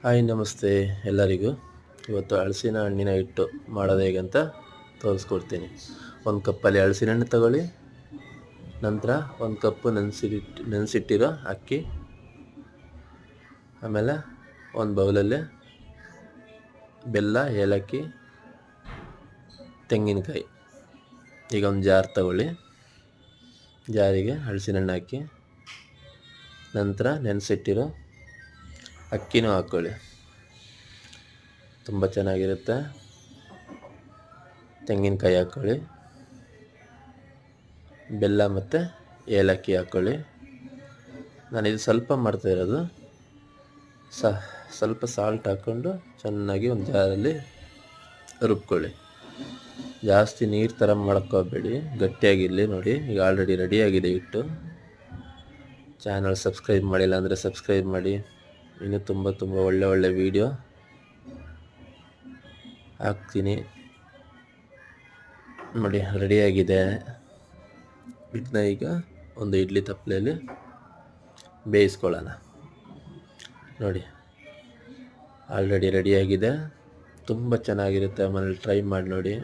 Hi ನಮಸ್ತೆ ಎಲ್ಲರಿಗೂ. ಇವತ್ತು ಹಲಸಿನ ಹಣ್ಣಿನ ಹಿಟ್ಟು ಮಾಡೋದು ಹೇಗಂತ ತೋರಿಸ್ಕೊಡ್ತೀನಿ. ಒಂದು ಕಪ್ಪಲ್ಲಿ ಹಲಸಿನ ಹಣ್ಣು ತಗೊಳ್ಳಿ. ನಂತರ ಒಂದು ಕಪ್ಪು ನೆನೆಸಿಟ್ಟಿರೋ ಅಕ್ಕಿ, ಆಮೇಲೆ ಒಂದು ಬೌಲಲ್ಲಿ ಬೆಲ್ಲ, ಏಲಕ್ಕಿ, ತೆಂಗಿನಕಾಯಿ. ಈಗ ಒಂದು ಜಾರ್ ತಗೊಳ್ಳಿ. ಜಾರಿಗೆ ಹಲಸಿನ ಹಣ್ಣು ಹಾಕಿ, ನಂತರ ನೆನೆಸಿಟ್ಟಿರೋ ಅಕ್ಕಿನೂ ಹಾಕ್ಕೊಳ್ಳಿ. ತುಂಬ ಚೆನ್ನಾಗಿರುತ್ತೆ. ತೆಂಗಿನಕಾಯಿ ಹಾಕ್ಕೊಳ್ಳಿ, ಬೆಲ್ಲ ಮತ್ತು ಏಲಕ್ಕಿ ಹಾಕ್ಕೊಳ್ಳಿ. ನಾನಿದು ಸ್ವಲ್ಪ ಮಾಡ್ತಾ ಇರೋದು. ಸ್ವಲ್ಪ ಸಾಲ್ಟ್ ಹಾಕ್ಕೊಂಡು ಚೆನ್ನಾಗಿ ಒಂದು ಜಾರಲ್ಲಿ ರುಬ್ಕೊಳ್ಳಿ. ಜಾಸ್ತಿ ನೀರು ಥರ ಮಾಡ್ಕೋಬೇಡಿ, ಗಟ್ಟಿಯಾಗಿರಲಿ. ನೋಡಿ, ಈಗ ಆಲ್ರೆಡಿ ರೆಡಿಯಾಗಿದೆ ಹಿಟ್ಟು. ಚಾನಲ್ ಸಬ್ಸ್ಕ್ರೈಬ್ ಮಾಡಿಲ್ಲ ಅಂದರೆ ಸಬ್ಸ್ಕ್ರೈಬ್ ಮಾಡಿ. ಇನ್ನೂ ತುಂಬ ಒಳ್ಳೆ ವೀಡಿಯೋ ಹಾಕ್ತೀನಿ. ನೋಡಿ, ರೆಡಿಯಾಗಿದೆ. ಇದನ್ನ ಈಗ ಒಂದು ಇಡ್ಲಿ ತಪ್ಪಲೆಯಲ್ಲಿ ಬೇಯಿಸ್ಕೊಳ್ಳೋಣ. ನೋಡಿ, ಆಲ್ರೆಡಿ ರೆಡಿಯಾಗಿದೆ. ತುಂಬ ಚೆನ್ನಾಗಿರುತ್ತೆ. ಆಮೇಲೆ ಟ್ರೈ ಮಾಡಿ ನೋಡಿ.